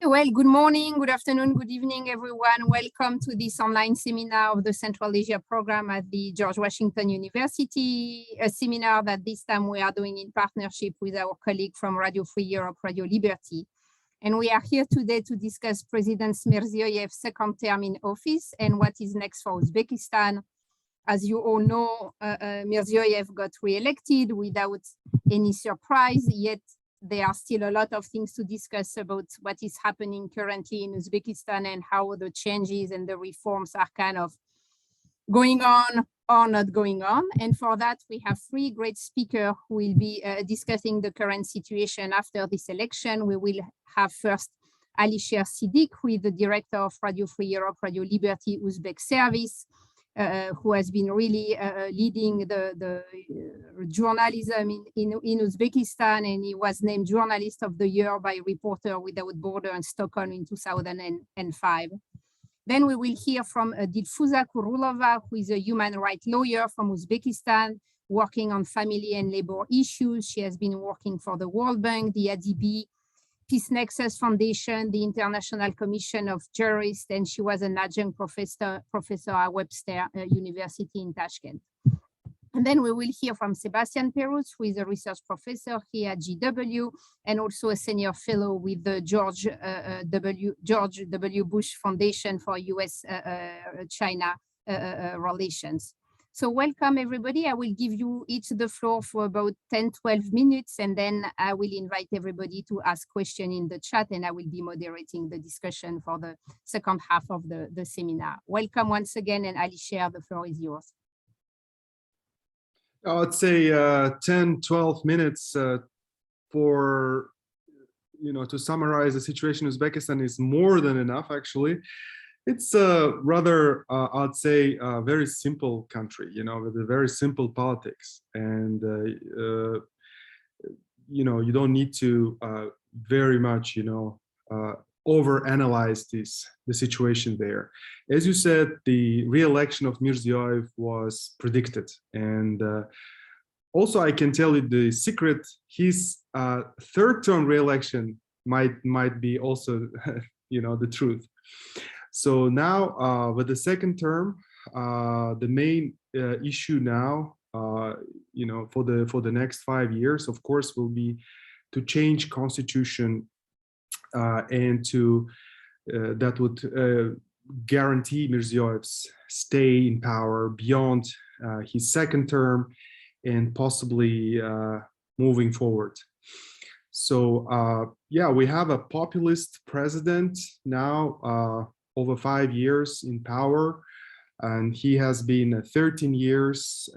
Well, good morning, good afternoon, good evening, everyone. Welcome to this online seminar of the Central Asia program at the George Washington University, a seminar that this time we are doing in partnership with our colleague from Radio Free Europe, Radio Liberty. And we are here today to discuss President Mirziyoyev's second term in office and what is next for Uzbekistan. As you all know, Mirziyoyev got re-elected without any surprise, yet there are still a lot of things to discuss about what is happening currently in Uzbekistan and how the changes and the reforms are kind of going on or not going on. And for that, we have three great speakers who will be discussing the current situation after this election. We will have first Alisher Siddiq, who is the director of Radio Free Europe, Radio Liberty Uzbek service, who has been really leading the journalism in Uzbekistan, and he was named Journalist of the Year by Reporter Without Borders in Stockholm in 2005. Then we will hear from Dilfuza Kurulova, who is a human rights lawyer from Uzbekistan, working on family and labor issues. She has been working for the World Bank, the ADB, Peace Nexus Foundation, the International Commission of Jurists, and she was an adjunct professor at Webster University in Tashkent. And then we will hear from Sebastian Perutz, who is a research professor here at GW and also a senior fellow with the George W. Bush Foundation for US-China relations. So welcome, everybody. I will give you each the floor for about 10, 12 minutes, and then I will invite everybody to ask questions in the chat, and I will be moderating the discussion for the second half of the seminar. Welcome once again, and Alisher, the floor is yours. I'd say 10, 12 minutes for, to summarize the situation in Uzbekistan is more than enough, actually. It's a rather, I'd say, a very simple country, with a very simple politics. And, you don't need to very much, overanalyze the situation there. As you said, the re-election of Mirziyoyev was predicted. And also, I can tell you the secret, his third-term re-election might be also, the truth. So now, with the second term, the main issue now, for the next 5 years, of course, will be to change constitution and to that would guarantee Mirziyoyev's stay in power beyond his second term and possibly moving forward. So yeah, we have a populist president now. Over 5 years in power, and he has been 13 years.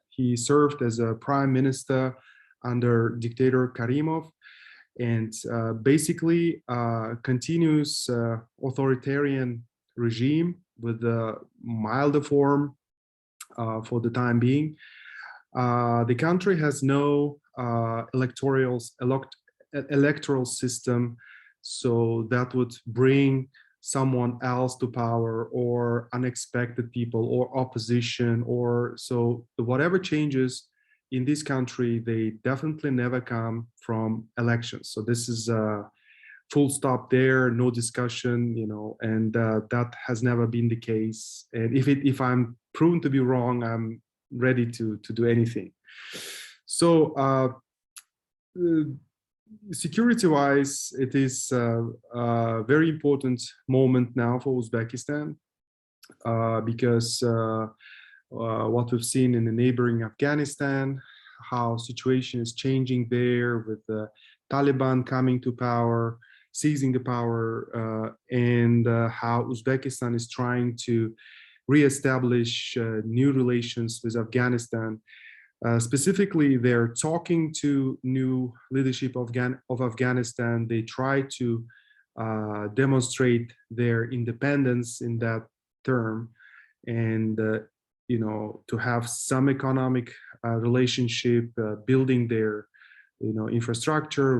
He served as a prime minister under dictator Karimov, and basically continues authoritarian regime with a milder form for the time being. The country has no electoral system, so that would bring someone else to power, or unexpected people, or opposition, or so whatever changes in this country, they definitely never come from elections. So this is a full stop there, no discussion, and that has never been the case. And if I'm proven to be wrong, I'm ready to do anything. So security-wise, it is a very important moment now for Uzbekistan because what we've seen in the neighboring Afghanistan, how situation is changing there with the Taliban coming to power, seizing the power, and how Uzbekistan is trying to reestablish new relations with Afghanistan. Specifically, they're talking to new leadership of Afghanistan. They try to demonstrate their independence in that term, and to have some economic relationship, building their infrastructure,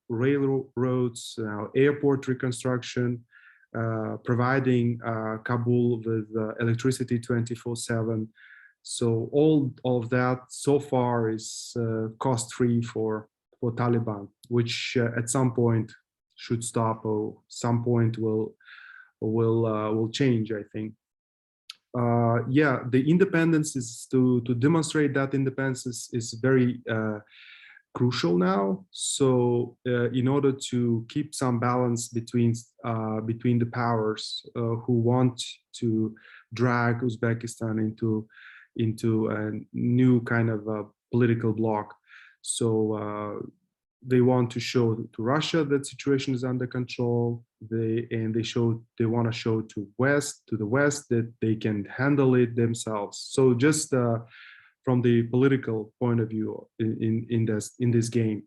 railroads, airport reconstruction, providing Kabul with electricity 24/7. So all of that so far is cost-free for Taliban, which at some point should stop, or some point will change, I think. Yeah, the independence is to demonstrate that independence is very crucial now. So in order to keep some balance between the powers who want to drag Uzbekistan into a new kind of political bloc. So they want to show to Russia that situation is under control. They want to show to the West that they can handle it themselves. So just from the political point of view in this game.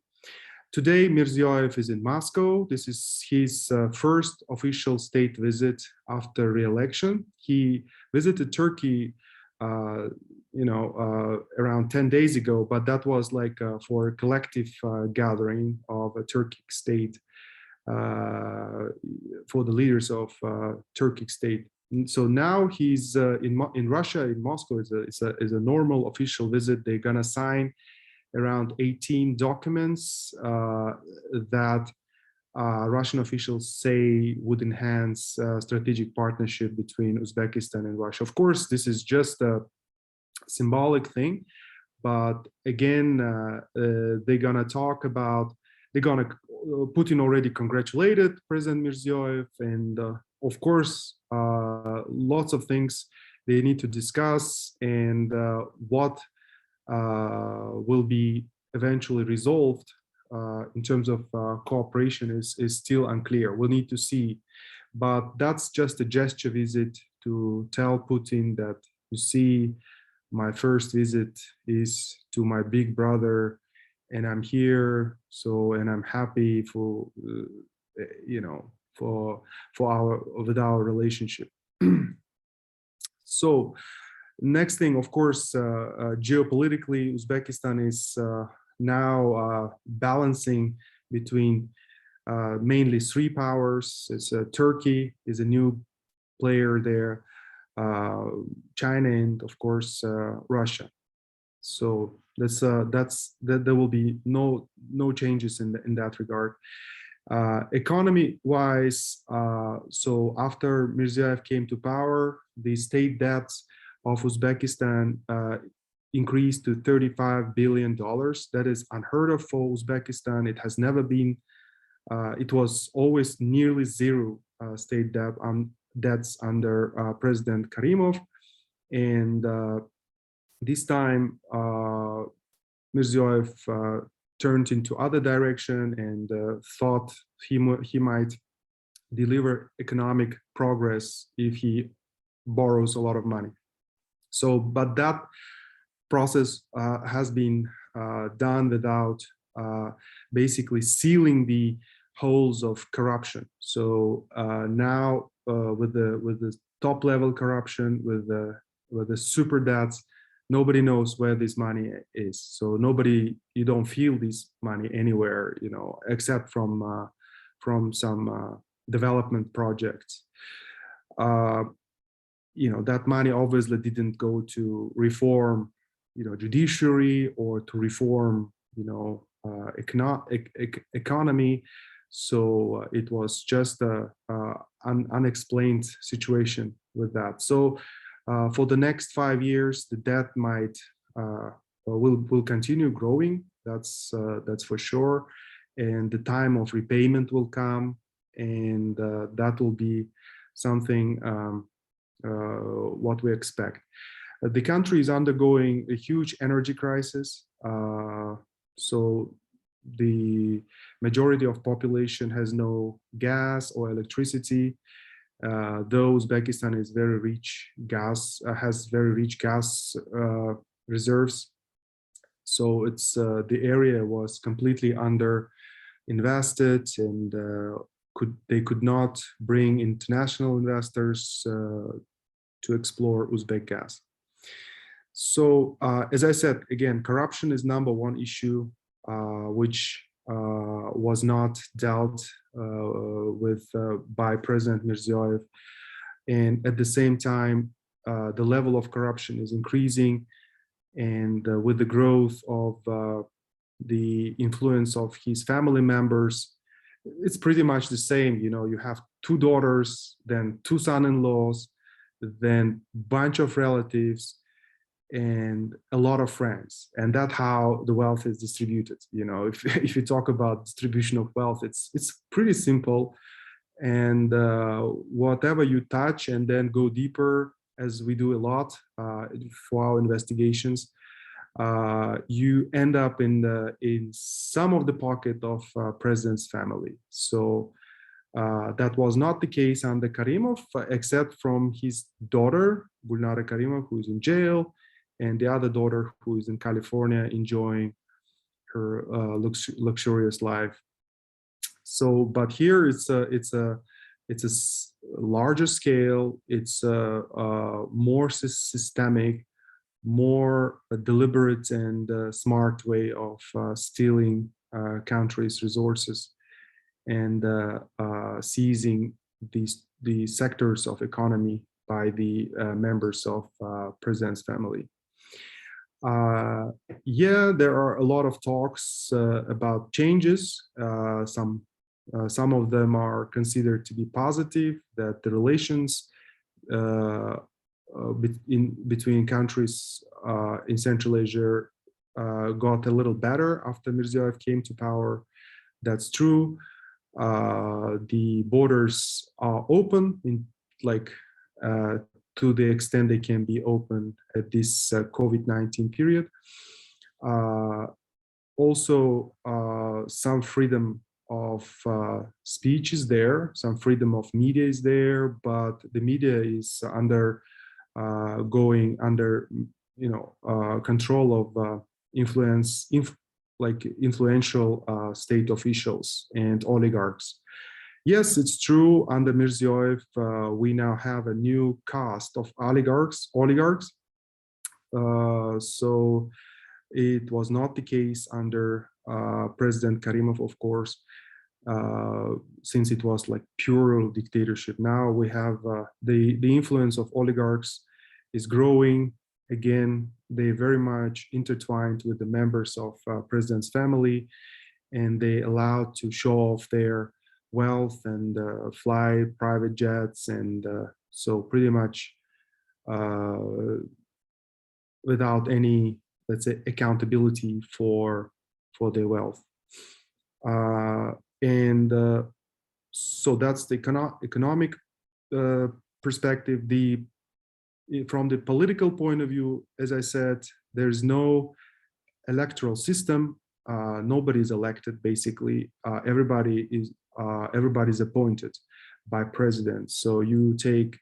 Today, Mirziyoyev is in Moscow. This is his first official state visit after re-election. He visited Turkey around 10 days ago, but that was like for a collective gathering of a Turkic state, for the leaders of Turkic state. So now he's in Russia, in Moscow. Is a normal official visit. They're gonna sign around 18 documents that Russian officials say would enhance strategic partnership between Uzbekistan and Russia. Of course, this is just a symbolic thing, but again, they're gonna talk about. Putin already congratulated President Mirziyoyev, and of course, lots of things they need to discuss, and what will be eventually resolved in terms of cooperation is still unclear. We'll need to see, but that's just a gesture visit to tell Putin that, you see, my first visit is to my big brother, and I'm here. So, and I'm happy for with our relationship. So, next thing, of course, geopolitically, Uzbekistan is now balancing between mainly three powers. It's Turkey is a new player there, China, and of course Russia. So there will be no changes in that regard. Economy-wise, so after Mirziyoyev came to power, the state debts of Uzbekistan increased to $35 billion. That is unheard of for Uzbekistan. It has never been. It was always nearly zero state debts under President Karimov, and this time Mirziyoyev turned into other direction and thought he might deliver economic progress if he borrows a lot of money. So, but that process has been done without basically sealing the holes of corruption. So now with the top level corruption, with the super debts, nobody knows where this money is. So you don't feel this money anywhere, except from some development projects. That money obviously didn't go to reform, judiciary, or to reform, economy. So it was just an unexplained situation with that. So for the next 5 years, the debt will continue growing. That's for sure, and the time of repayment will come, and that will be something what we expect. The country is undergoing a huge energy crisis. So the majority of population has no gas or electricity. Though Uzbekistan is very rich has very rich gas reserves. So it's the area was completely under invested, and they could not bring international investors to explore Uzbek gas. So as I said, again, corruption is #1 issue, which was not dealt with by President Mirziyoyev. And at the same time, the level of corruption is increasing, and with the growth of the influence of his family members it's pretty much the same. You have 2 daughters, then 2 son-in-laws, then bunch of relatives, and a lot of friends. And that's how the wealth is distributed. If you talk about distribution of wealth, it's pretty simple. And whatever you touch and then go deeper, as we do a lot for our investigations, you end up in some of the pocket of president's family. So that was not the case under Karimov, except from his daughter, Gulnara Karimov, who is in jail, and the other daughter who is in California enjoying her luxurious life. So, but here it's a larger scale. It's more systemic, more deliberate and smart way of stealing countries' resources and seizing the sectors of economy by the members of president's family. Yeah, there are a lot of talks about changes. Some of them are considered to be positive, that the relations between countries in Central Asia got a little better after Mirziyoyev came to power. That's true. The borders are open to the extent they can be open at this COVID-19 period. Also, some freedom of speech is there, some freedom of media is there, but the media is going under control of influential state officials and oligarchs. Yes, it's true. Under Mirziyoyev, we now have a new caste of oligarchs. So it was not the case under President Karimov, of course, since it was like pure dictatorship. Now we have the influence of oligarchs is growing. Again, they very much intertwined with the members of president's family, and they allowed to show off their wealth and fly private jets, and so pretty much without any, let's say, accountability for their wealth. So that's the economic perspective. From the political point of view, as I said, there's no electoral system. Nobody's elected, basically. Everybody's appointed by president. So you take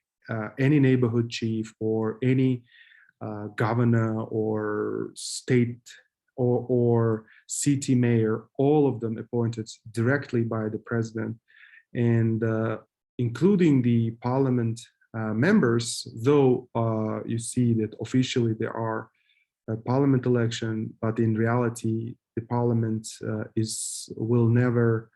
any neighborhood chief or any governor or state or city mayor, all of them appointed directly by the president, and including the parliament members, though you see that officially there are a parliament election, but in reality, the parliament will never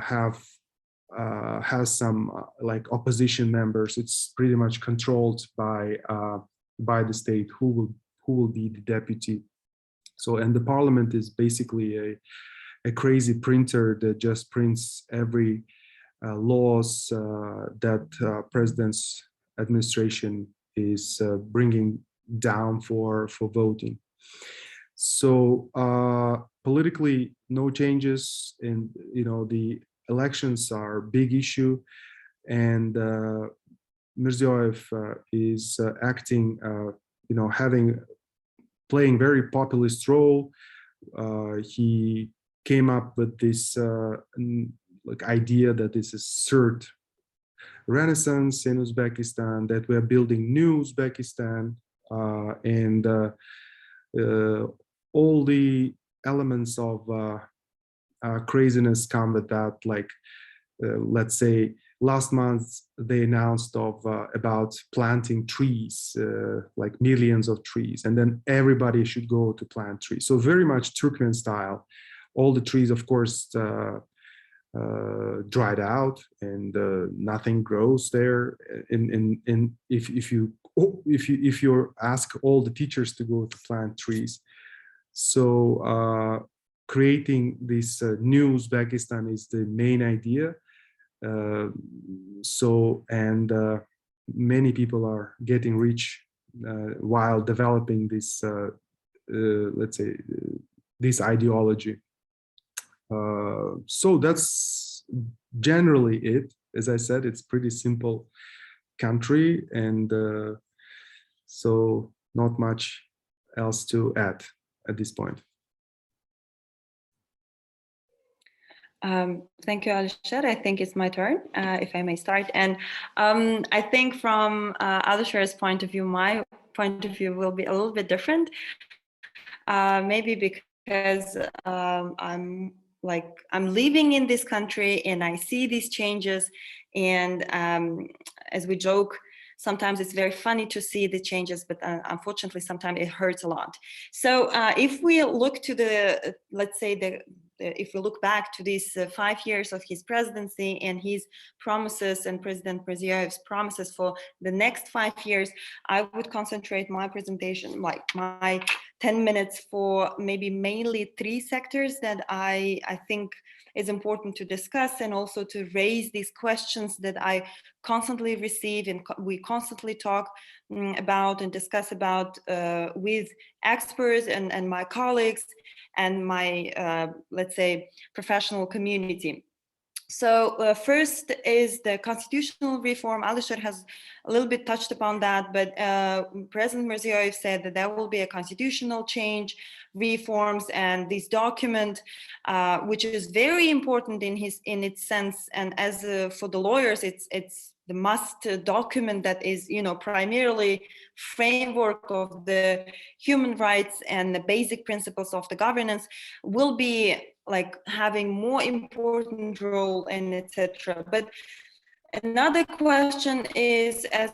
has some like opposition members. It's pretty much controlled by the state who will be the deputy. So, and the parliament is basically a crazy printer that just prints every laws that president's administration is bringing down for voting. So politically, no changes, and the elections are a big issue, and Mirziyoyev is acting, playing very populist role. He came up with this idea that this is third renaissance in Uzbekistan, that we're building new Uzbekistan, and all the elements of craziness come with that. Like, let's say last month they announced about planting trees, like millions of trees, and then everybody should go to plant trees. So very much Turkmen style. All the trees, of course, dried out, and nothing grows there. And if you ask all the teachers to go to plant trees, so creating this new Uzbekistan is the main idea. Many people are getting rich while developing this, let's say, this ideology. So that's generally it. As I said, it's pretty simple country, and so not much else to add at this point. Thank you, Alisher. I think it's my turn, if I may start. And I think from Alisher's point of view, my point of view will be a little bit different. Maybe because I'm living in this country and I see these changes. And as we joke, sometimes it's very funny to see the changes, but unfortunately, sometimes it hurts a lot. So if we look to the, let's say, if we look back to these 5 years of his presidency and his promises and President Mirziyoyev's promises for the next 5 years, I would concentrate my presentation, like my 10 minutes, for maybe mainly 3 sectors that I think is important to discuss, and also to raise these questions that I constantly receive and we constantly talk about and discuss about with experts and my colleagues and my, let's say, professional community. So first is the constitutional reform. Alisher has a little bit touched upon that, but President Mirziyoyev said that there will be a constitutional change, reforms, and this document, which is very important in its sense, and as for the lawyers, it's the must document that is, primarily framework of the human rights and the basic principles of the governance, will be like having more important role, and etc. But another question is, as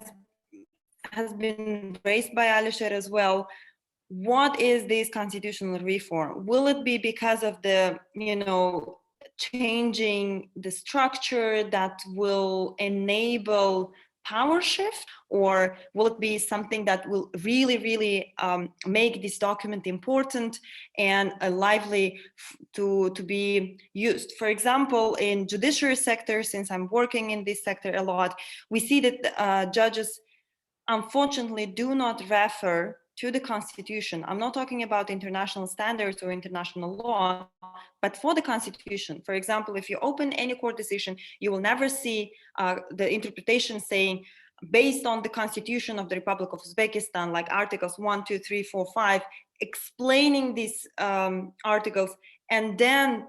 has been raised by Alisher as well, what is this constitutional reform? Will it be because of the, changing the structure that will enable power shift, or will it be something that will really make this document important and lively to be used? For example, in judiciary sector, since I'm working in this sector a lot, we see that judges unfortunately do not refer to the constitution. I'm not talking about international standards or international law, but for the constitution. For example, if you open any court decision, you will never see the interpretation saying, based on the constitution of the Republic of Uzbekistan, like articles 1, 2, 3, 4, 5, explaining these articles and then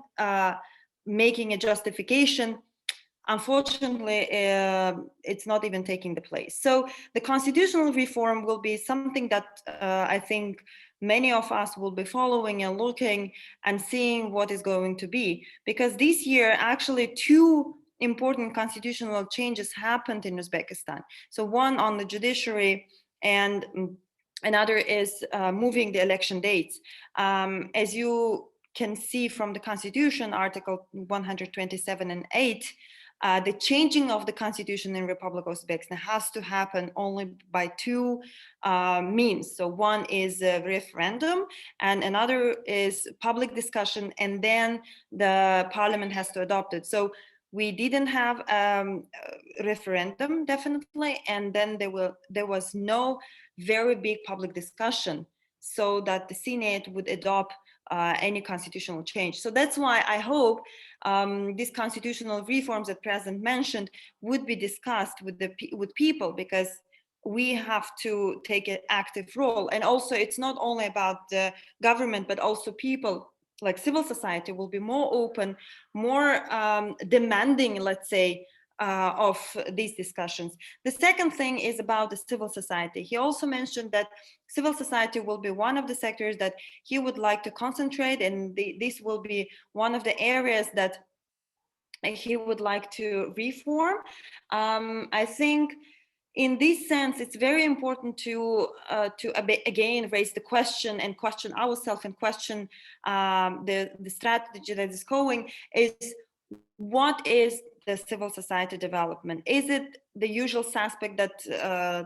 making a justification. Unfortunately, it's not even taking the place. So the constitutional reform will be something that I think many of us will be following and looking and seeing what is going to be. Because this year, actually, 2 important constitutional changes happened in Uzbekistan. So one on the judiciary, and another is moving the election dates. As you can see from the constitution, Article 127 and 8, the changing of the constitution in Republic of Uzbekistan has to happen only by 2 means. So one is a referendum, and another is public discussion, and then the parliament has to adopt it. So we didn't have a referendum, definitely, and then there was no very big public discussion so that the Senate would adopt any constitutional change. So that's why I hope these constitutional reforms that President mentioned would be discussed with people, because we have to take an active role. And also, it's not only about the government, but also people, like civil society, will be more open, more demanding, let's say, of these discussions. The second thing is about the civil society. He also mentioned that civil society will be one of the sectors that he would like to concentrate, and this will be one of the areas that he would like to reform. I think in this sense, it's very important to again raise the question and question ourselves and question the strategy that is going, is what is the civil society development? Is it the usual suspect that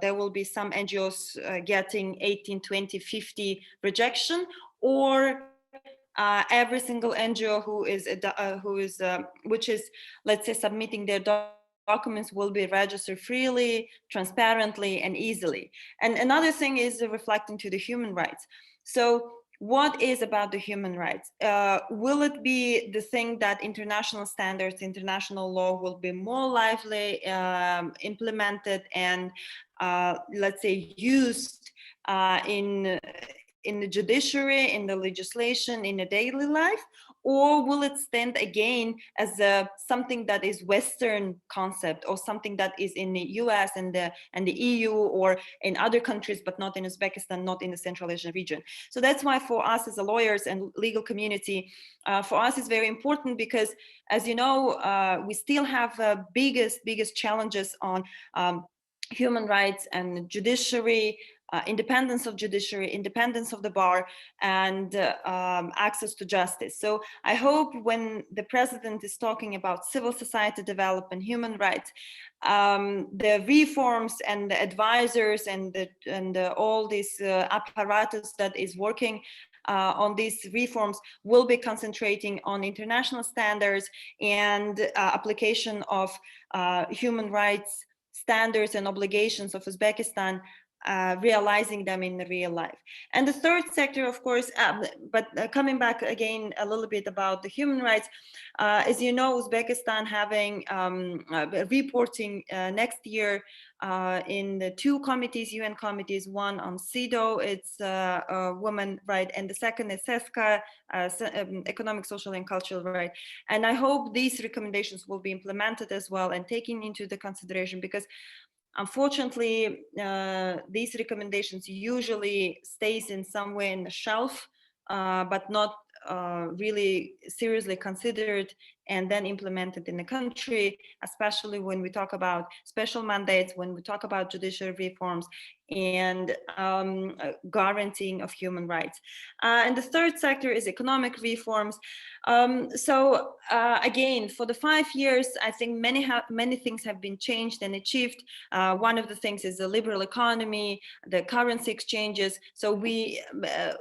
there will be some NGOs getting 18, 20, 50 rejection, or every single NGO which is, let's say, submitting their documents will be registered freely, transparently, and easily. And another thing is reflecting to the human rights. So what is about the human rights? Will it be the thing that international standards, international law will be more lively implemented and let's say used in the judiciary, in the legislation, in the daily life? Or will it stand again as something that is Western concept, or something that is in the US and the EU, or in other countries, but not in Uzbekistan, not in the Central Asian region? So that's why for us as a lawyers and legal community, for us it's very important, because as you know, we still have biggest challenges on human rights and judiciary, independence of judiciary, independence of the bar, and access to justice. So I hope when the president is talking about civil society development, human rights, the reforms and the advisors and all this apparatus that is working on these reforms will be concentrating on international standards and application of human rights standards and obligations of Uzbekistan, realizing them in the real life. And the third sector, of course, but coming back again a little bit about the human rights, as you know, Uzbekistan having reporting next year in the two committees, UN committees, one on CEDAW, it's women right, and the second is SESCA, economic, social, and cultural right. And I hope these recommendations will be implemented as well and taken into the consideration, because unfortunately, these recommendations usually stays in somewhere in the shelf, but not really seriously considered and then implemented in the country, especially when we talk about special mandates, when we talk about judicial reforms and guaranteeing of human rights. And the third sector is economic reforms. Again, for the 5 years, I think many things have been changed and achieved. One of the things is the liberal economy, the currency exchanges. So we,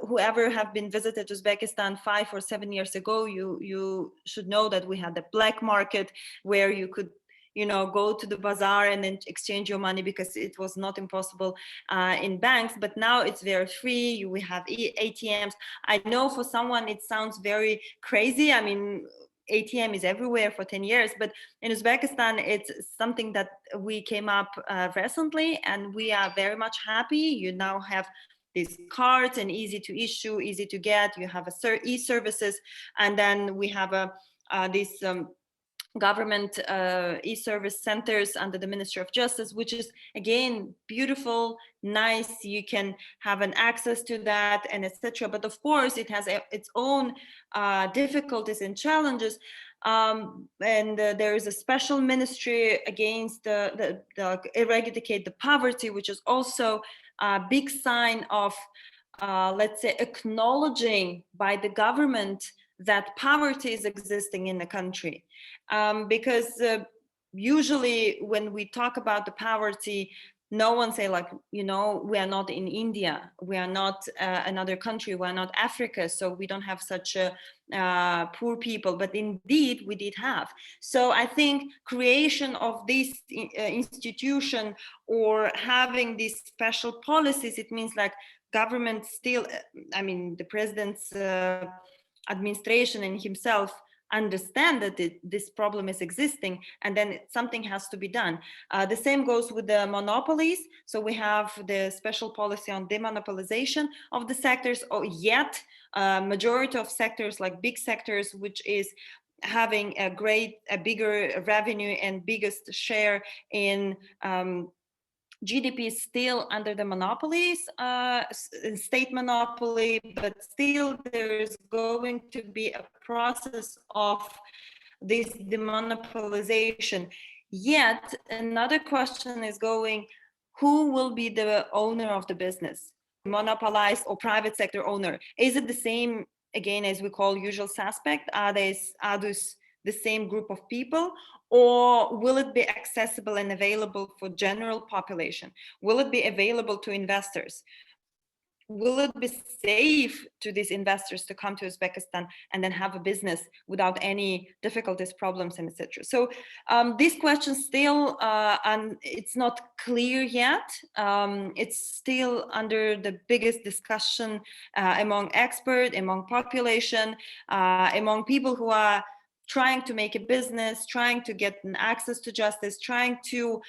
whoever have been visited Uzbekistan 5 or 7 years ago, you should know that we had the black market where you could go to the bazaar and then exchange your money, because it was not impossible in banks. But now it's very free. We have ATMs. I know for someone it sounds very crazy. I mean, ATM is everywhere for 10 years, but in Uzbekistan, it's something that we came up recently, and we are very much happy. You now have these cards, and easy to issue, easy to get. You have e-services, and then we have these government e-service centers under the Ministry of Justice, which is again beautiful, nice. You can have an access to that, and etc. But of course, it has its own difficulties and challenges. And there is a special ministry against the eradicate the poverty, which is also a big sign of, let's say, acknowledging by the government that poverty is existing in the country. Because usually when we talk about the poverty, no one say like, we are not in India, we are not another country, we are not Africa, so we don't have such poor people, but indeed we did have. So I think creation of this institution or having these special policies, it means like government still, I mean, the president's administration and himself understand that this problem is existing, and then something has to be done. The same goes with the monopolies. So we have the special policy on demonopolization of the sectors, or yet majority of sectors, like big sectors, which is having a bigger revenue and biggest share in GDP, is still under the monopolies, state monopoly, but still there is going to be a process of this demonopolization. Yet another question is going, who will be the owner of the business? Monopolized or private sector owner? Is it the same, again, as we call usual suspect? Are those the same group of people, or will it be accessible and available for general population? Will it be available to investors? will it be safe to these investors to come to Uzbekistan and then have a business without any difficulties, problems, and etc.? So these questions still, and it's not clear yet. It's still under the biggest discussion among experts, among population, among people who are trying to make a business, trying to get an access to justice, trying to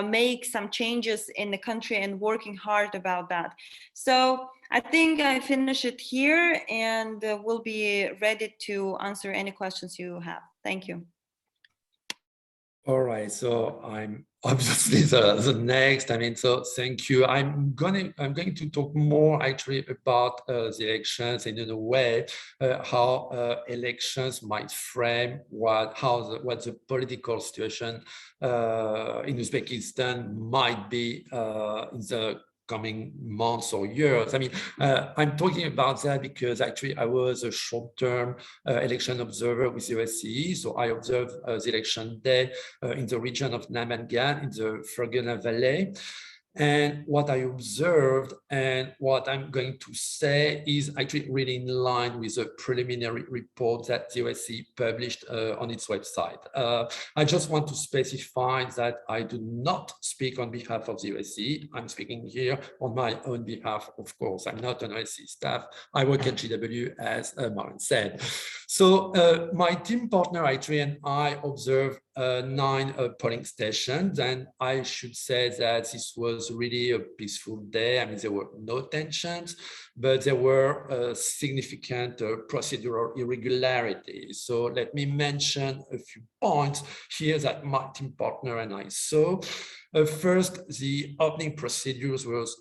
make some changes in the country and working hard about that. So I think I finish it here, and we'll be ready to answer any questions you have. Thank you. All right, so I'm obviously the next. I mean, so thank you. I'm going to talk more actually about the elections, and in a way how elections might frame what the political situation in Uzbekistan might be in the coming months or years. I mean, I'm talking about that because actually I was a short-term election observer with the OSCE. So I observed the election day in the region of Namangan in the Fergana Valley. And what I observed and what I'm going to say is actually really in line with a preliminary report that the OSCE published on its website. I just want to specify that I do not speak on behalf of the OSCE. I'm speaking here on my own behalf, of course. I'm not an OSCE staff. I work at GW, as Maren said. So my team partner, actually, and I observed 9 polling stations, and I should say that this was really a peaceful day. I mean, there were no tensions, but there were significant procedural irregularities. So let me mention a few points here that my team partner and I saw. First, the opening procedures was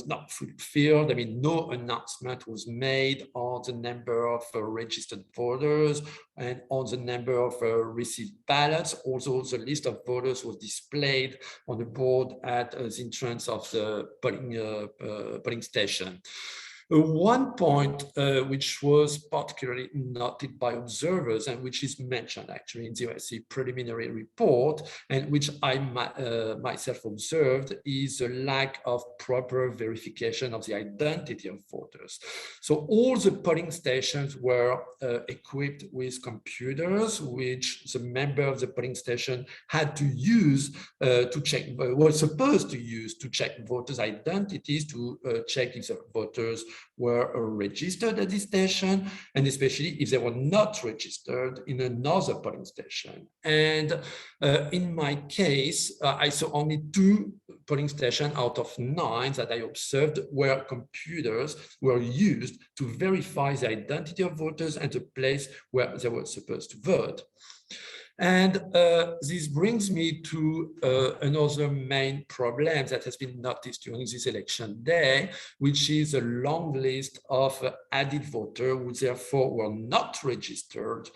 not fulfilled. I mean, no announcement was made on the number of registered voters and on the number of received ballots. Also, the list of voters was displayed on the board at the entrance of the polling station. One point which was particularly noted by observers and which is mentioned actually in the OSCE preliminary report, and which I myself observed, is the lack of proper verification of the identity of voters. So all the polling stations were equipped with computers, which the member of the polling station had to use to check, was supposed to use to check voters' identities, to check if the voters were registered at this station, and especially if they were not registered in another polling station. And in my case, I saw only 2 polling stations out of 9 that I observed where computers were used to verify the identity of voters and the place where they were supposed to vote. And this brings me to another main problem that has been noticed during this election day, which is a long list of added voters who therefore were not registered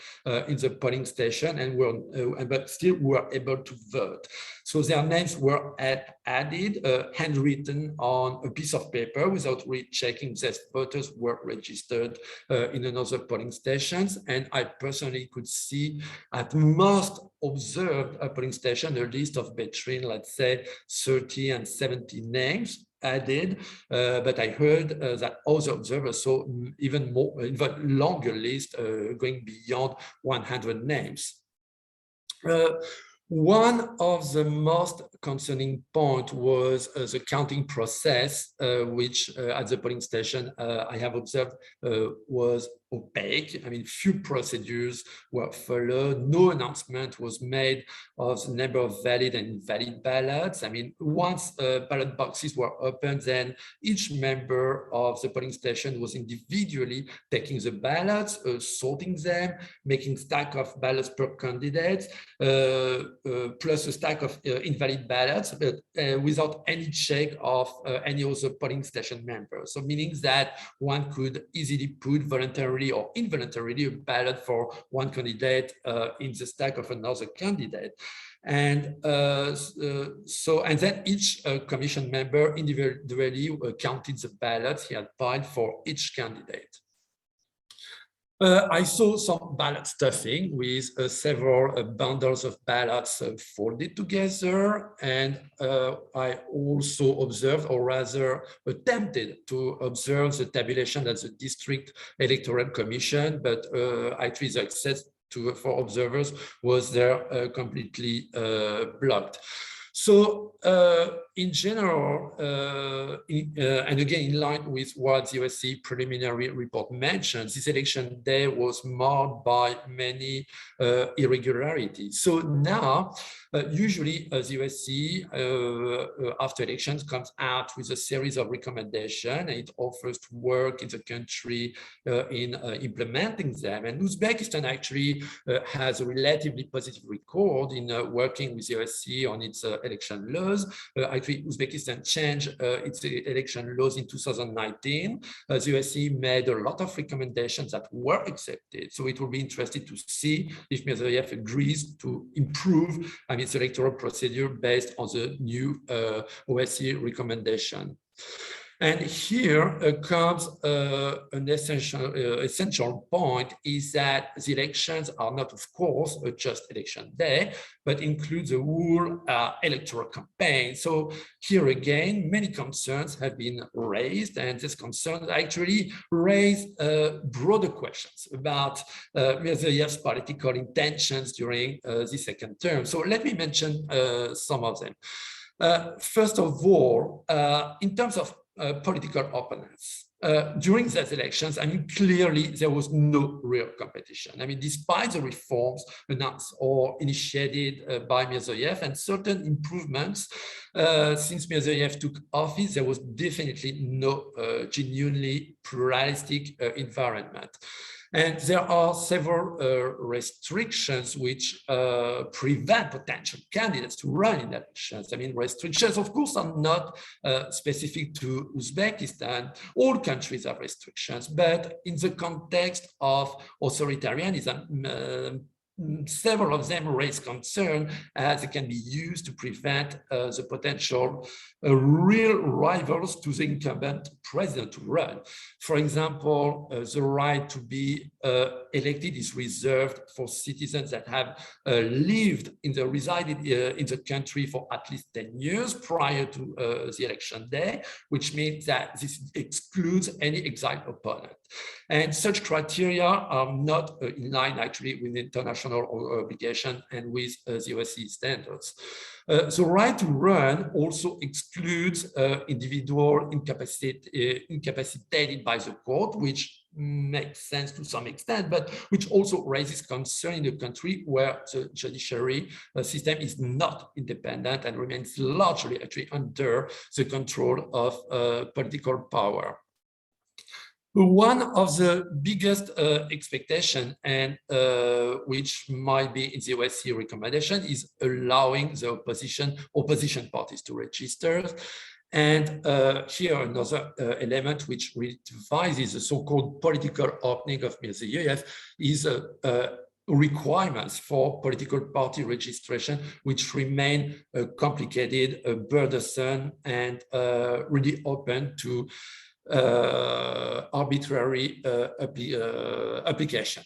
in the polling station and but still were able to vote. So their names were added, handwritten on a piece of paper without rechecking that voters were registered in another polling stations. And I personally could see at most observed a polling station a list of between, let's say, 30 and 70 names added, but I heard that other observers saw even longer list going beyond 100 names. One of the most concerning points was the counting process, which at the polling station I have observed was opaque. I mean, few procedures were followed. No announcement was made of the number of valid and invalid ballots. I mean, once ballot boxes were opened, then each member of the polling station was individually taking the ballots, sorting them, making stack of ballots per candidate, plus a stack of invalid ballots, but without any check of any other polling station members. So meaning that one could easily put voluntarily or involuntarily a ballot for one candidate in the stack of another candidate. And and then each commission member individually counted the ballots he had piled for each candidate. I saw some ballot stuffing with several bundles of ballots folded together, and I also observed, or rather attempted to observe, the tabulation at the District Electoral Commission, but actually the access for observers was there completely blocked. So in general, and again, in line with what the OSCE preliminary report mentions, this election day was marred by many irregularities. So now, usually the OSCE, after elections, comes out with a series of recommendations, and it offers to work in the country in implementing them. And Uzbekistan actually has a relatively positive record in working with the OSCE on its election laws. Actually, Uzbekistan changed its election laws in 2019. The OSCE made a lot of recommendations that were accepted. So it will be interesting to see if Mirziyoyev agrees to improve its electoral procedure based on the new OSCE recommendation. And here comes an essential point, is that the elections are not, of course, just election day, but include the whole electoral campaign. So here again, many concerns have been raised, and these concerns actually raise broader questions about Mirziyoyev's political intentions during the second term. So let me mention some of them. First of all, in terms of political opponents. During those elections, clearly there was no real competition. Despite the reforms announced or initiated by Mirziyoyev and certain improvements since Mirziyoyev took office, there was definitely no genuinely pluralistic environment. And there are several restrictions which prevent potential candidates to run in elections. Restrictions, of course, are not specific to Uzbekistan. All countries have restrictions, but in the context of authoritarianism, several of them raise concern as it can be used to prevent the potential real rivals to the incumbent president to run. For example, the right to be elected is reserved for citizens that have resided in the country for at least 10 years prior to the election day, which means that this excludes any exiled opponent. And such criteria are not in line actually with international obligation and with the OSCE standards. The right to run also excludes individual incapacitated by the court, which makes sense to some extent, but which also raises concern in a country where the judiciary system is not independent and remains largely actually under the control of political power. One of the biggest expectations, and which might be in the OSCE recommendation, is allowing the opposition parties to register. And here another element which revises the so-called political opening of Mirziyoyev is requirements for political party registration, which remain complicated, burdensome, and really open to arbitrary application.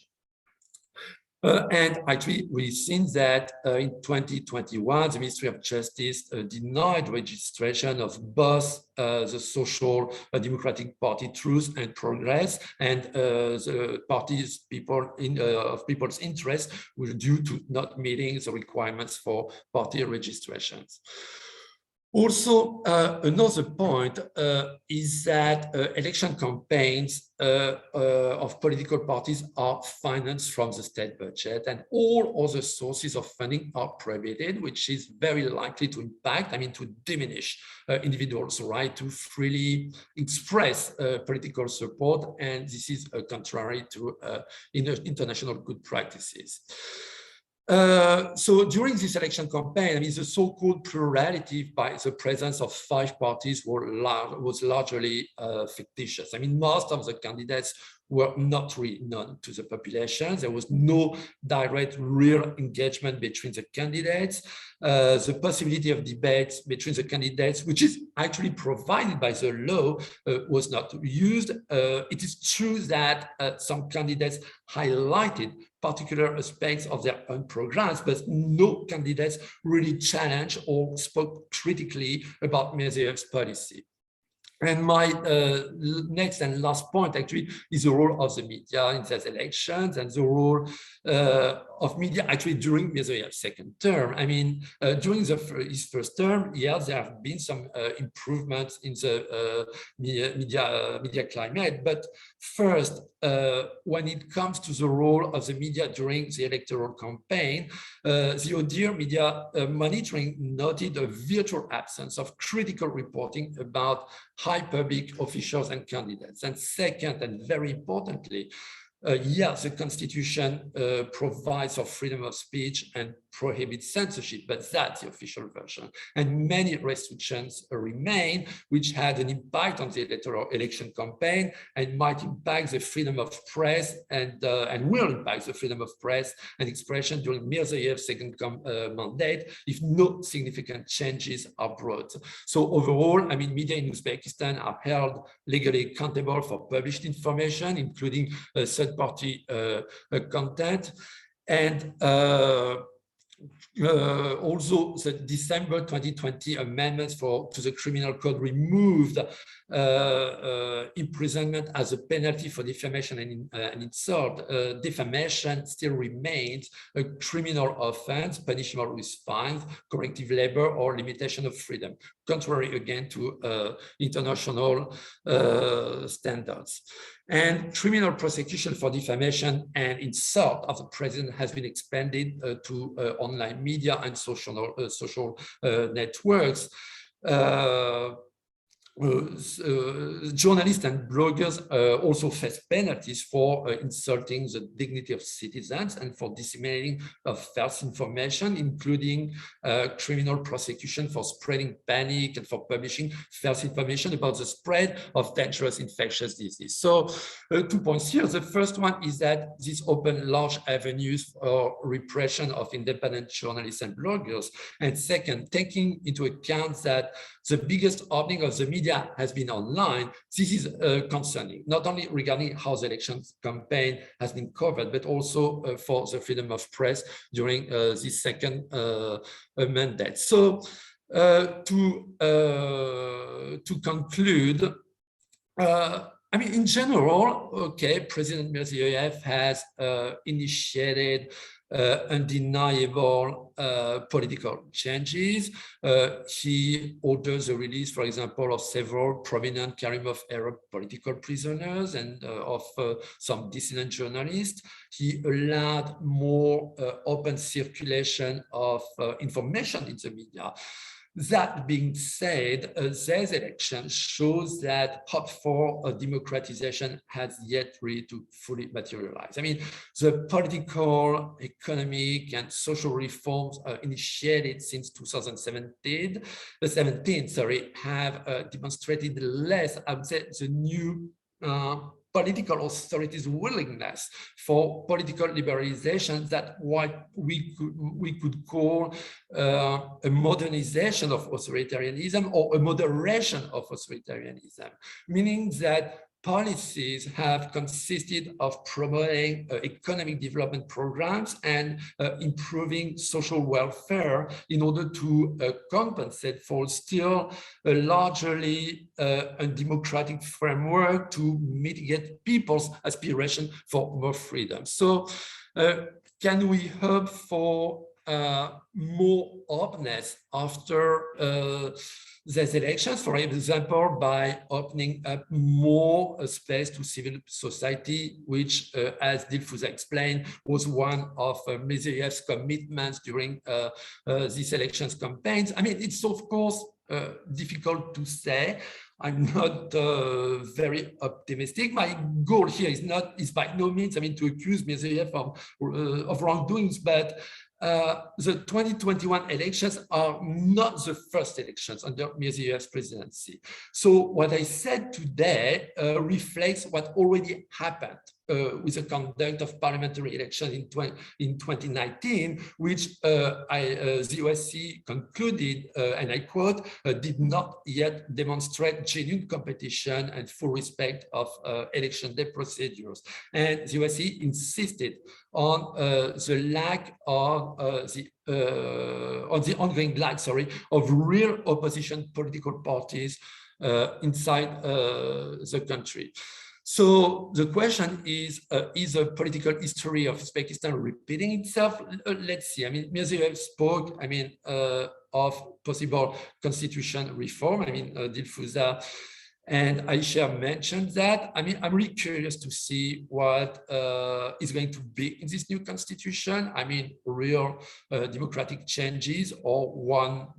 And actually, we've seen that in 2021, the Ministry of Justice denied registration of both the Social Democratic Party Truth and Progress and the parties of people's interest were due to not meeting the requirements for party registrations. Also, another point is that election campaigns of political parties are financed from the state budget, and all other sources of funding are prohibited, which is very likely to impact, to diminish individuals' right to freely express political support, and this is contrary to international good practices. So during this election campaign, the so-called plurality by the presence of 5 parties was largely fictitious. Most of the candidates were not really known to the population. There was no direct, real engagement between the candidates. The possibility of debates between the candidates, which is actually provided by the law, was not used. It is true that some candidates highlighted particular aspects of their own programs, but no candidates really challenged or spoke critically about Mirziyoyev's policy. And my next and last point actually is the role of the media in these elections and the role of media actually during Mirziyoyev's second term. I mean, during his first term, yes, there have been some improvements in the media climate. But first, when it comes to the role of the media during the electoral campaign, the ODIHR media monitoring noted a virtual absence of critical reporting about high public officials and candidates. And second, and very importantly, yes, the Constitution provides for freedom of speech and prohibits censorship, but that's the official version. And many restrictions remain, which had an impact on the election campaign and might impact the freedom of press and will impact the freedom of press and expression during Mirziyoyev's second mandate if no significant changes are brought. So overall, I mean, media in Uzbekistan are held legally accountable for published information, including third-party content. And also the December 2020 amendments to the criminal code removed imprisonment as a penalty for defamation and insult. Defamation still remains a criminal offense punishable with fines, corrective labor, or limitation of freedom, contrary again to international standards. And criminal prosecution for defamation and insult of the president has been expanded to online media and social networks. Journalists and bloggers also face penalties for insulting the dignity of citizens and for disseminating false information, including criminal prosecution for spreading panic and for publishing false information about the spread of dangerous infectious disease. So 2 points here. The first one is that this opened large avenues for repression of independent journalists and bloggers. And second, taking into account that the biggest opening of the media has been online, this is concerning, not only regarding how the election campaign has been covered, but also for the freedom of press during this second mandate. So to conclude, I mean, in general, okay, President Mirziyoyev has initiated undeniable political changes. He orders the release, for example, of several prominent Karimov Arab political prisoners and of some dissident journalists. He allowed more open circulation of information in the media. That being said, this election shows that hope for democratization has yet really to fully materialize. I mean, the political, economic, and social reforms initiated since 2017, have demonstrated less, I would say, the new political authorities' willingness for political liberalization that what we could call a modernization of authoritarianism or a moderation of authoritarianism, meaning that policies have consisted of promoting economic development programs and improving social welfare in order to compensate for still a largely undemocratic framework to mitigate people's aspiration for more freedom. So can we hope for more openness after these elections, for example, by opening up more space to civil society, which, as Dilfuza explained, was one of Mirziyoyev's commitments during these elections campaigns? I mean, it's of course difficult to say. I'm not very optimistic. My goal here is by no means, I mean, to accuse Mirziyoyev of wrongdoings, but the 2021 elections are not the first elections under Mirziyoyev's presidency. So what I said today reflects what already happened with the conduct of parliamentary elections in 2019, which the OSCE concluded, and I quote, did not yet demonstrate genuine competition and full respect of election day procedures. And the OSCE insisted on the lack of the ongoing lack, of real opposition political parties inside the country. So the question is the political history of Uzbekistan repeating itself? Let's see. I mean, Mirziyoyev spoke, of possible constitution reform. Dilfuza and Aisha mentioned that. I'm really curious to see what is going to be in this new constitution. Real democratic changes or one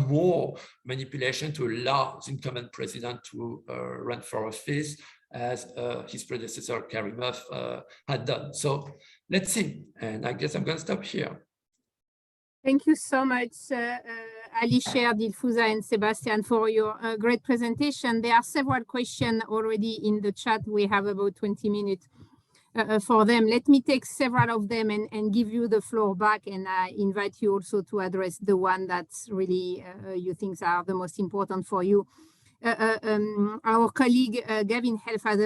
more manipulation to allow the incumbent president to run for office, as his predecessor Karimov had done. So let's see. And I guess I'm going to stop here. Thank you so much, Alisher, Dilfuza, and Sebastian, for your great presentation. There are several questions already in the chat. We have about 20 minutes for them. Let me take several of them and give you the floor back, and I invite you also to address the one that's really you think are the most important for you. Our colleague Gavin Helf has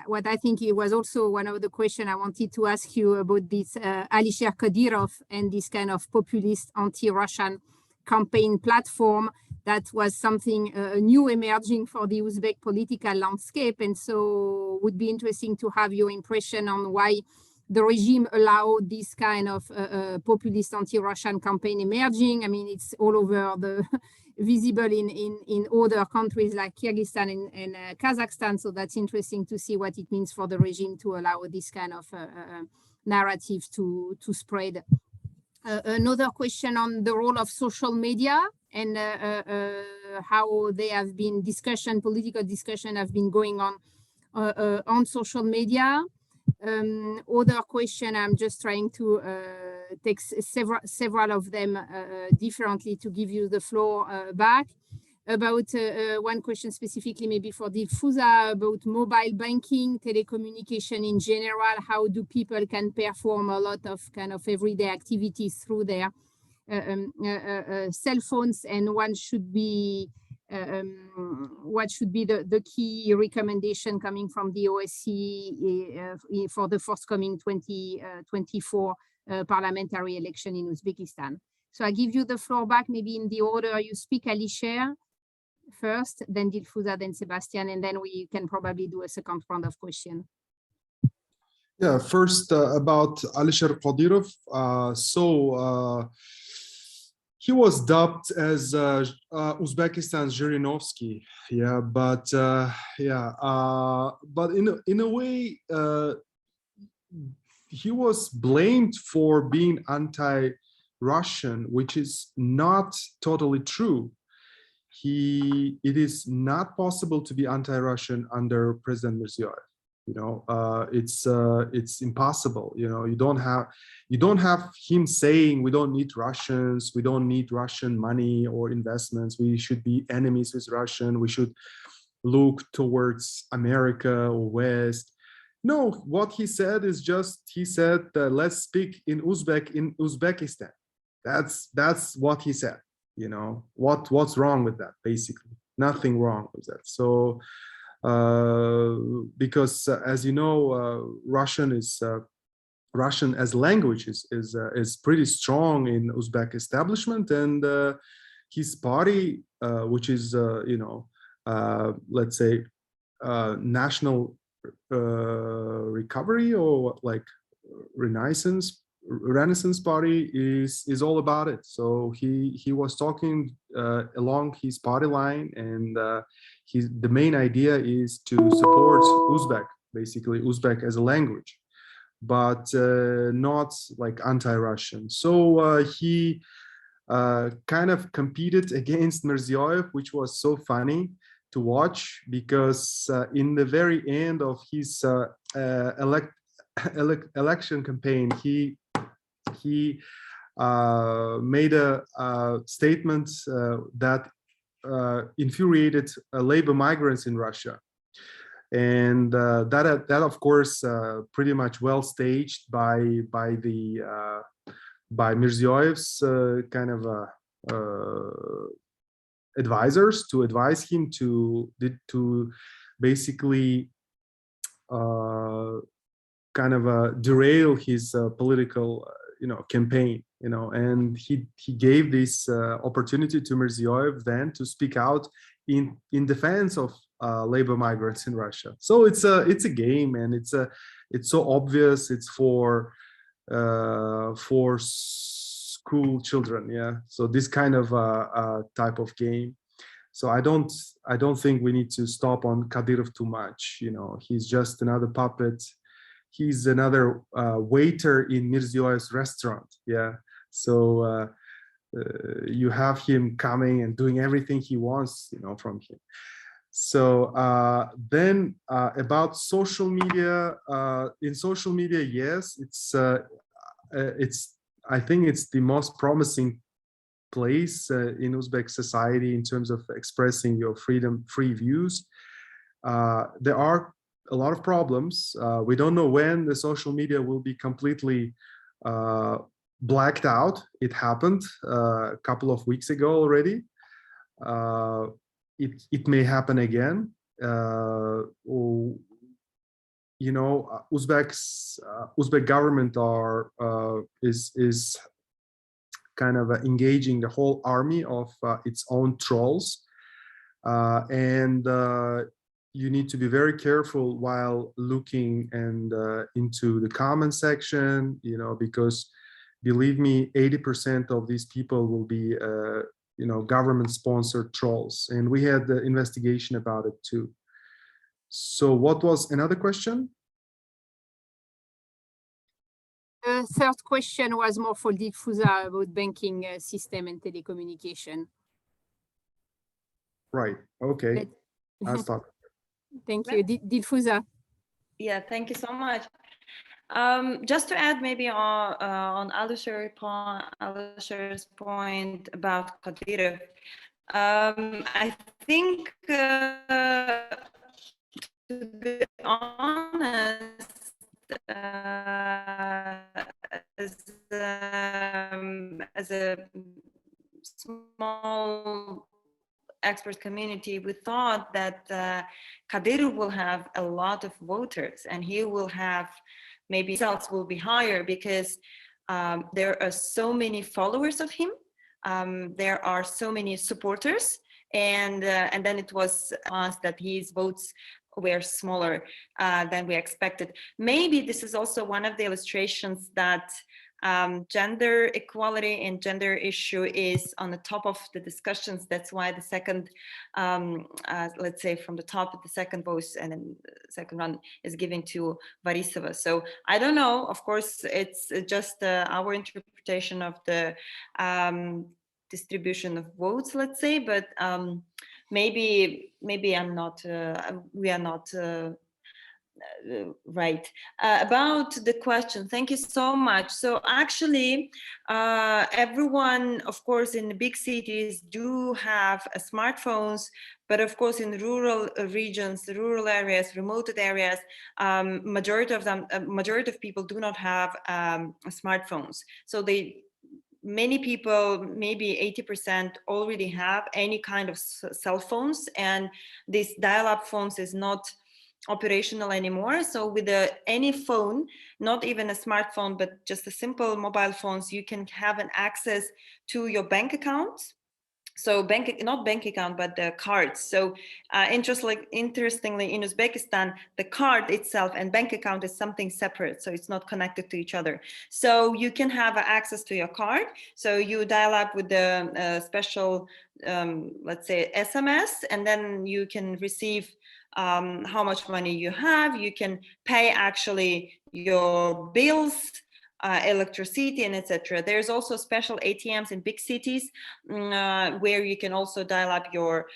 what I think it was also one of the questions I wanted to ask you about this Alisher Kadyrov and this kind of populist anti-Russian campaign platform that was something new emerging for the Uzbek political landscape. And so would be interesting to have your impression on why the regime allowed this kind of populist anti-Russian campaign emerging. It's all over the visible in other countries like Kyrgyzstan and Kazakhstan. So that's interesting to see what it means for the regime to allow this kind of narrative to spread. Another question on the role of social media and how they have been political discussion have been going on social media. Other question, I'm just trying to take several of them differently to give you the floor back. About one question specifically, maybe for Dilfuza, about mobile banking, telecommunication in general. How do people can perform a lot of kind of everyday activities through their cell phones, and what should be the key recommendation coming from the OSCE for the forthcoming 2024 parliamentary election in Uzbekistan? So I give you the floor back, maybe in the order you speak, Alisher first, then Dilfuza, then Sebastian, and then we can probably do a second round of questions. Yeah, first about Alisher Kadyrov. He was dubbed as Uzbekistan's Zhirinovsky. Yeah, but in a way, he was blamed for being anti-Russian, which is not totally true. It is not possible to be anti-Russian under President Mirziyoyev. It's impossible. You don't have him saying we don't need Russians, we don't need Russian money or investments, we should be enemies with Russian, we should look towards America or West. No, what he said is just, he said let's speak in Uzbek in Uzbekistan. That's what he said. What's wrong with that? Basically nothing wrong with that. So because as you know, Russian as language is pretty strong in Uzbek establishment, and his party, which is let's say National Recovery or like Renaissance Party is all about it. So he was talking along his party line, and the main idea is to support Uzbek, basically Uzbek as a language, but not like anti-Russian. So he kind of competed against Mirziyoyev, which was so funny to watch, because in the very end of his election campaign, he made a statement that infuriated labor migrants in Russia. And that of course pretty much well staged by Mirziyoyev's kind of advisors to advise him to basically kind of derail his political campaign, and he gave this opportunity to Mirziyoyev then to speak out in defense of labor migrants in Russia. So it's a game, and it's so obvious. It's for school children, yeah. So this kind of type of game. So I don't think we need to stop on Kadyrov too much. He's just another puppet. He's another waiter in Mirziyoyev's restaurant, yeah. So you have him coming and doing everything he wants, from him. So then about social media, in social media, yes, I think it's the most promising place in Uzbek society in terms of expressing your free views. There are a lot of problems. We don't know when the social media will be completely blacked out. It happened a couple of weeks ago already. It may happen again. Uzbek government is kind of engaging the whole army of its own trolls, and you need to be very careful while looking into the comment section, because believe me, 80% of these people will be government-sponsored trolls, and we had the investigation about it too. So what was another question? The third question was more for Dilfuza about banking system and telecommunication. Right. Okay. I'll stop. Thank you, Dilfuza. Yeah, thank you so much. Just to add maybe on Alisher's point about Kadyrov, I think to be honest, as a small expert community, we thought that Kadyrov will have a lot of voters, and he will have, maybe results will be higher because there are so many followers of him. There are so many supporters, and then it was announced that his votes were smaller than we expected. Maybe this is also one of the illustrations that gender equality and gender issue is on the top of the discussions. That's why the second, let's say from the top, the second voice and then the second round is given to Varisova. So I don't know, of course, it's just our interpretation of the distribution of votes, let's say, but maybe I'm not, we are not right. About the question, thank you so much. So actually, everyone, of course, in the big cities do have smartphones, but of course in rural regions, rural areas, remote areas, majority of people do not have smartphones. So many people, maybe 80%, already have any kind of cell phones, and this dial-up phones is not operational anymore. So with any phone, not even a smartphone, but just a simple mobile phones, you can have an access to your bank account. So not bank account, but the cards. So interestingly, in Uzbekistan, the card itself and bank account is something separate. So it's not connected to each other. So you can have access to your card. So you dial up with the special, let's say, SMS, and then you can receive how much money you have. You can pay actually your bills, electricity, and etc. There's also special ATMs in big cities where you can also dial up your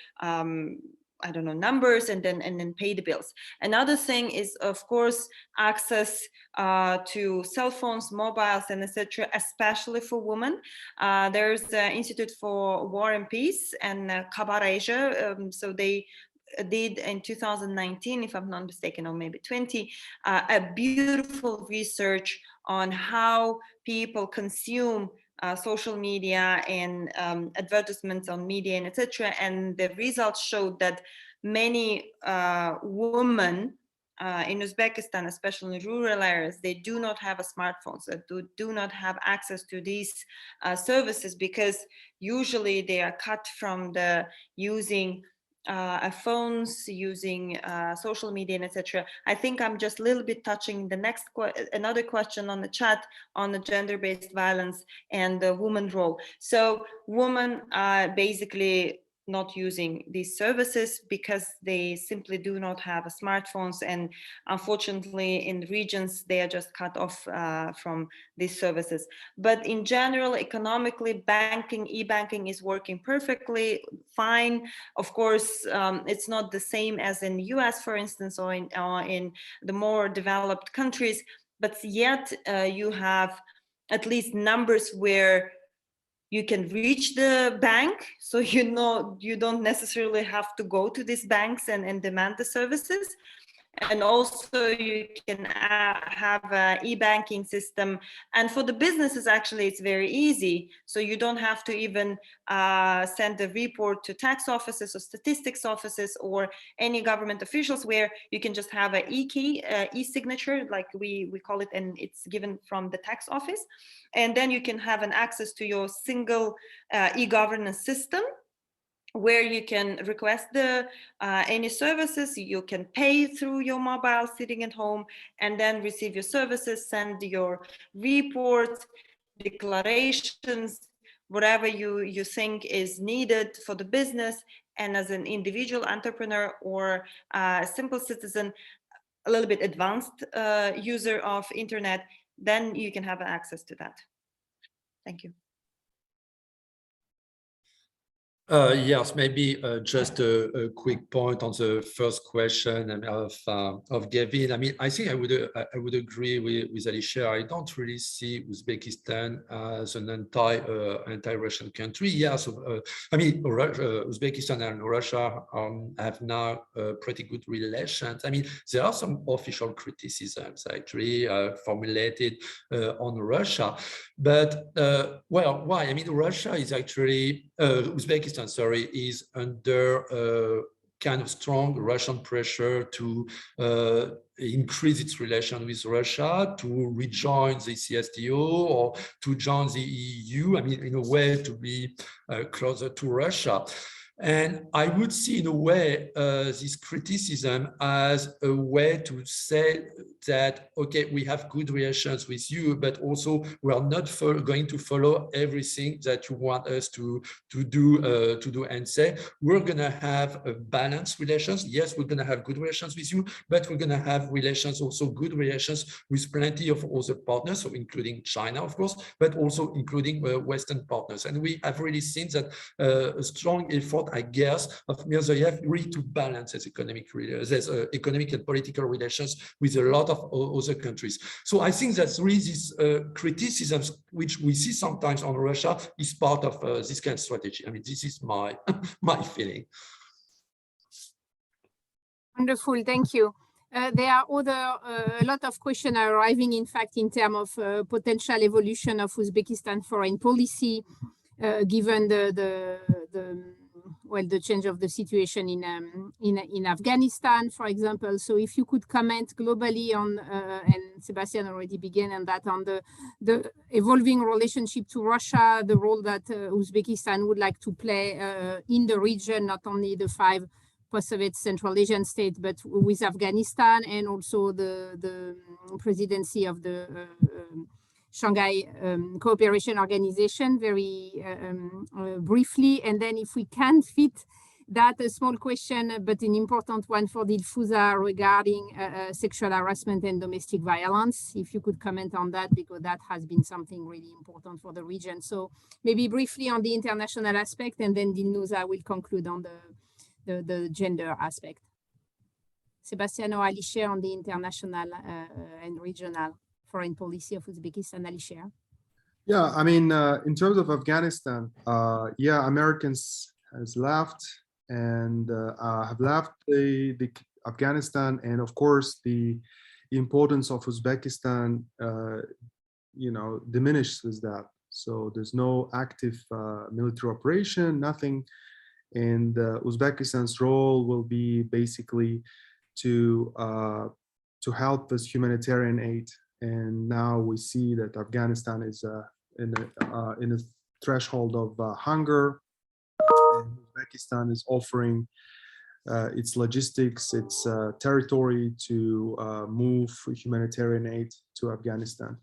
I don't know, numbers and then pay the bills. Another thing is, of course, access to cell phones, mobiles, and etc., especially for women. There's the Institute for War and Peace and Kabar Asia. So they did in 2019, if I'm not mistaken, or maybe 20, a beautiful research on how people consume social media and advertisements on media and etc. And the results showed that many women in Uzbekistan, especially in rural areas, they do not have a smartphone, so do not have access to these services, because usually they are cut from the using phones, using social media, and etc. I think I'm just a little bit touching the next another question on the chat on the gender-based violence and the woman role. So women are basically not using these services because they simply do not have a smartphones, and unfortunately in regions they are just cut off from these services. But in general, economically, banking, e-banking is working perfectly fine. Of course, it's not the same as in the US, for instance, or in the more developed countries, but yet you have at least numbers where you can reach the bank, so you don't necessarily have to go to these banks and demand the services. And also you can have an e-banking system. And for the businesses, actually, it's very easy. So you don't have to even send a report to tax offices or statistics offices or any government officials, where you can just have an e-key, e-signature, like we call it, and it's given from the tax office. And then you can have an access to your single e-governance system, where you can request any services, you can pay through your mobile sitting at home, and then receive your services, send your reports, declarations, whatever you think is needed for the business. And as an individual entrepreneur or a simple citizen, a little bit advanced user of internet, then you can have access to that. Thank you. Yes, maybe just a quick point on the first question of Gavin. I mean, I think I would agree with Alicia. I don't really see Uzbekistan as an anti-Russian country. Yeah, so I mean, Uzbekistan and Russia have now pretty good relations. I mean, there are some official criticisms actually formulated on Russia, but well, why? I mean, Russia is actually Uzbekistan, sorry, is under kind of strong Russian pressure to increase its relation with Russia, to rejoin the CSTO or to join the EU. I mean, in a way, to be closer to Russia. And I would see, in a way, this criticism as a way to say that, okay, we have good relations with you, but also we are not going to follow everything that you want us to do and say. We're going to have a balanced relations. Yes, we're going to have good relations with you, but we're going to have relations, also good relations with plenty of other partners, so including China, of course, but also including Western partners. And we have really seen that a strong effort, I guess, of Mirziyoyev really to balance his economic and political relations with a lot of other countries. So I think that really these criticisms, which we see sometimes on Russia, is part of this kind of strategy. I mean, this is my feeling. Wonderful, thank you. There are a lot of questions arriving, in fact, in terms of potential evolution of Uzbekistan foreign policy, given the change of the situation in Afghanistan, for example. So if you could comment globally on, and Sebastian already began on that, on the evolving relationship to Russia, the role that Uzbekistan would like to play in the region, not only the 5 post-Soviet Central Asian states, but with Afghanistan, and also the presidency of the Shanghai Cooperation Organization, very briefly. And then if we can fit that, a small question, but an important one for Dilfuza, regarding sexual harassment and domestic violence. If you could comment on that, because that has been something really important for the region. So maybe briefly on the international aspect, and then Dilfuza will conclude on the the gender aspect. Sebastian or Alisher on the international and regional foreign policy of Uzbekistan. Alisher. Yeah, I mean, in terms of Afghanistan, yeah, Americans has left and have left the Afghanistan, and of course the importance of Uzbekistan, you know, diminished with that. So there's no active military operation, nothing, and Uzbekistan's role will be basically to help with humanitarian aid. And now we see that Afghanistan is in a threshold of hunger. And Uzbekistan is offering its logistics, its territory to move humanitarian aid to Afghanistan.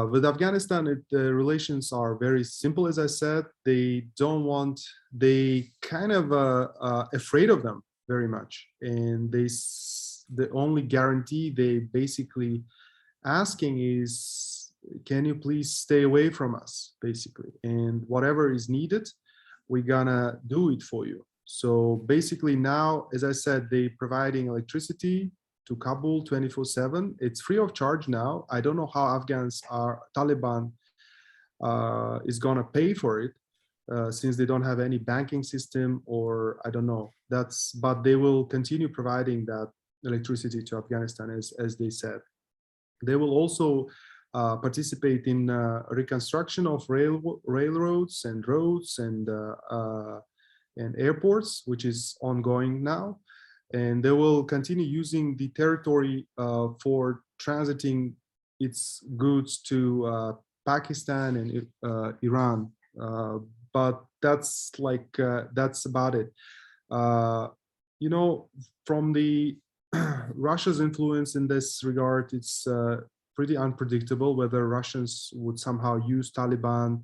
With Afghanistan, the relations are very simple, as I said. They don't want, they kind of afraid of them very much. And the only guarantee they basically asking is, can you please stay away from us, basically, and whatever is needed, we're gonna do it for you. So basically now, as I said, they providing electricity to Kabul 24/7. It's free of charge now. I don't know how Taliban is gonna pay for it, since they don't have any banking system, or I don't know. But they will continue providing that electricity to Afghanistan, as they said. They will also participate in reconstruction of railroads and roads and airports, which is ongoing now. And they will continue using the territory for transiting its goods to Pakistan and Iran. But that's that's about it. You know, from the Russia's influence in this regard, it's pretty unpredictable whether Russians would somehow use Taliban,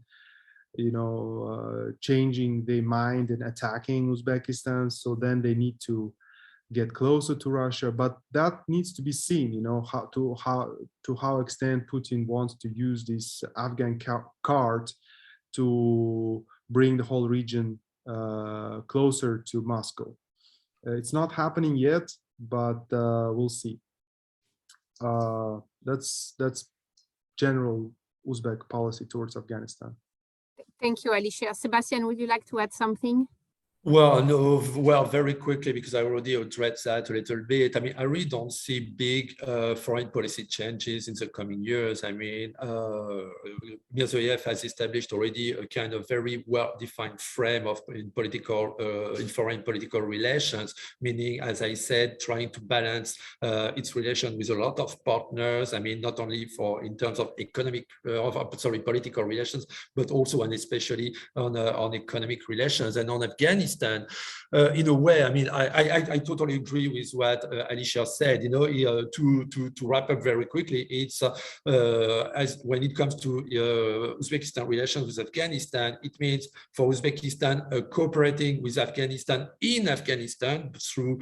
you know, changing their mind and attacking Uzbekistan. So then they need to get closer to Russia, but that needs to be seen, you know, to how extent Putin wants to use this Afghan card to bring the whole region closer to Moscow. It's not happening yet, but we'll see. That's general Uzbek policy towards Afghanistan. Thank you, Alisher. Sebastian, would you like to add something? Well, no, well, very quickly, because I already addressed that a little bit. I mean, I really don't see big foreign policy changes in the coming years. I mean, Mirziyoyev has established already a kind of very well-defined frame of in foreign political relations, meaning, as I said, trying to balance its relation with a lot of partners. I mean, not only in terms of political relations, but also and especially on economic relations. And on Afghanistan, in a way, I mean, I totally agree with what Alisher said. You know, to wrap up very quickly, it's as when it comes to Uzbekistan relations with Afghanistan, it means for Uzbekistan cooperating with Afghanistan in Afghanistan through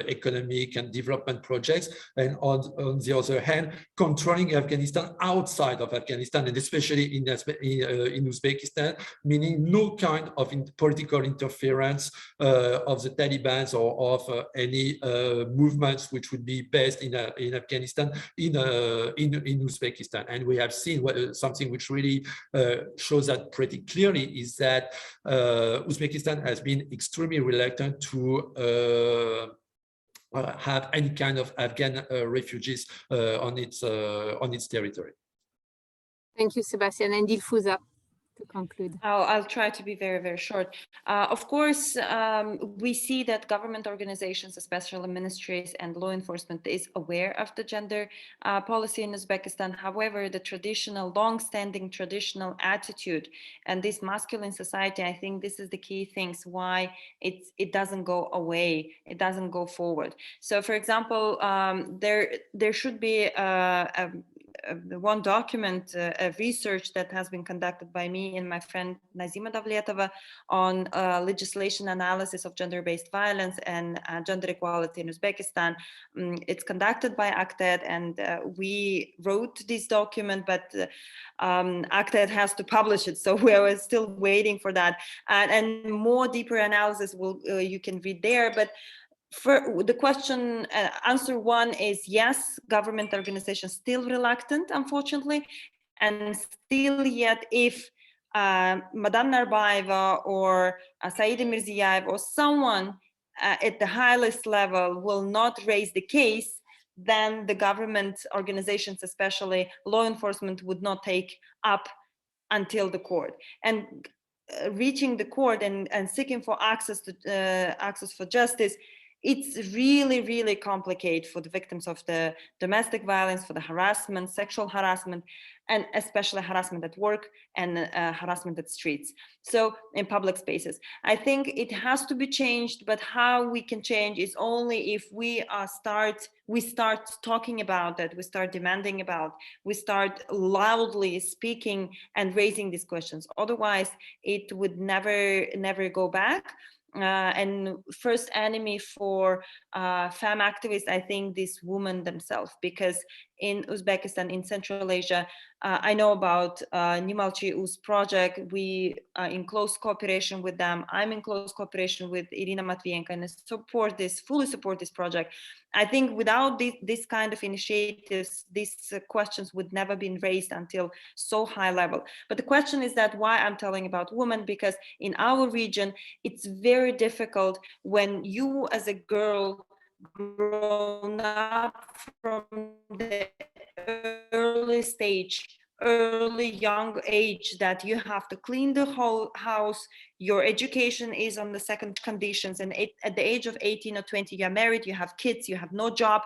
economic and development projects, and on the other hand, controlling Afghanistan outside of Afghanistan, and especially in Uzbekistan, meaning no kind of political interference of the Taliban or of any movements which would be based in Afghanistan in Uzbekistan. And we have seen something which really shows that pretty clearly is that Uzbekistan has been extremely reluctant to have any kind of Afghan refugees on its territory. Thank you, Sebastian. And Dilfuza, to conclude. I'll try to be very, very short. Of course, we see that government organizations, especially ministries and law enforcement, is aware of the gender policy in Uzbekistan. However, the long-standing traditional attitude and this masculine society, I think this is the key things why it doesn't go away, it doesn't go forward. So, for example, there should be one document, a research that has been conducted by me and my friend Nazima Davletova on legislation analysis of gender-based violence and gender equality in Uzbekistan. It's conducted by ACTED, and we wrote this document, but ACTED has to publish it, so we are still waiting for that. And more deeper analysis you can read there. But for the question, answer one is yes, government organizations still reluctant, unfortunately, and still yet if Madame Narbayeva or Saida Mirziyoyev or someone at the highest level will not raise the case, then the government organizations, especially law enforcement, would not take up until the court. And reaching the court and seeking for access for justice, it's really, really complicated for the victims of the domestic violence, for the harassment, sexual harassment, and especially harassment at work and harassment at streets. So in public spaces, I think it has to be changed, but how we can change is only if we start talking about it, we start demanding about, we start loudly speaking and raising these questions. Otherwise, it would never go back. And first enemy for femme activists, I think, these women themselves, because in Uzbekistan, in Central Asia, I know about Nimalchi Uz project. We are in close cooperation with them. I'm in close cooperation with Irina Matvienko, and fully support this project. I think without this kind of initiatives, these questions would never been raised until so high level. But the question is that why I'm telling about women, because in our region, it's very difficult when you as a girl grown up from the early young age, that you have to clean the whole house, your education is on the second conditions, and at the age of 18 or 20 you're married, you have kids, you have no job,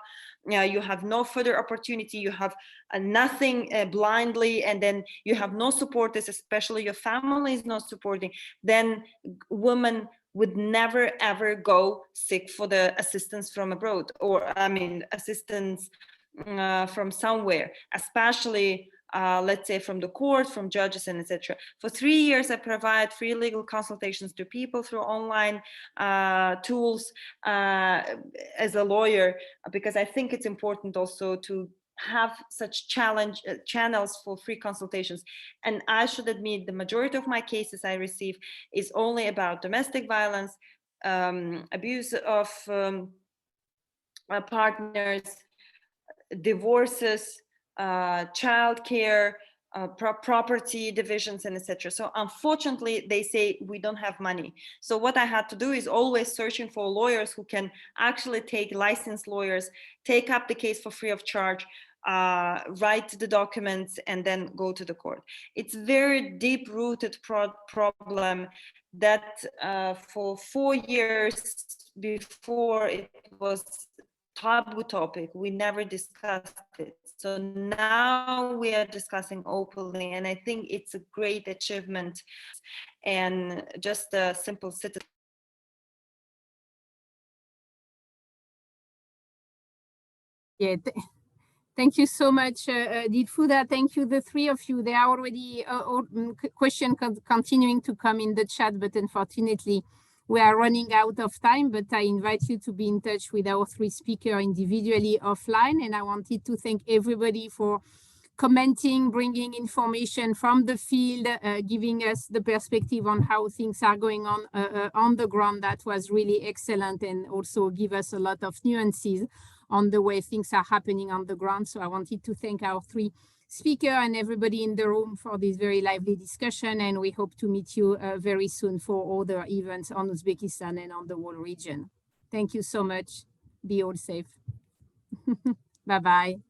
you have no further opportunity, you have nothing, blindly, and then you have no supporters, especially your family is not supporting, then women would never ever go seek for the assistance from abroad, or assistance from somewhere, especially let's say from the court, from judges, and etc. For 3 years, I provide free legal consultations to people through online tools as a lawyer, because I think it's important also to have such channels for free consultations. And I should admit, the majority of my cases I receive is only about domestic violence, abuse of partners, divorces, childcare, property divisions, and etc. So unfortunately, they say we don't have money. So what I had to do is always searching for lawyers who can actually take licensed lawyers, take up the case for free of charge, write the documents, and then go to the court. It's very deep-rooted problem that for 4 years before it was taboo topic, we never discussed it. So now we are discussing openly, and I think it's a great achievement and just a simple citizen. Yeah, thank you so much, Dilfuda. Thank you, the three of you. There are already questions continuing to come in the chat, but unfortunately, we are running out of time. But I invite you to be in touch with our three speakers individually offline. And I wanted to thank everybody for commenting, bringing information from the field, giving us the perspective on how things are going on the ground. That was really excellent, and also give us a lot of nuances on the way things are happening on the ground. So I wanted to thank our three speakers and everybody in the room for this very lively discussion, and we hope to meet you very soon for other events on Uzbekistan and on the whole region. Thank you so much. Be all safe. Bye-bye.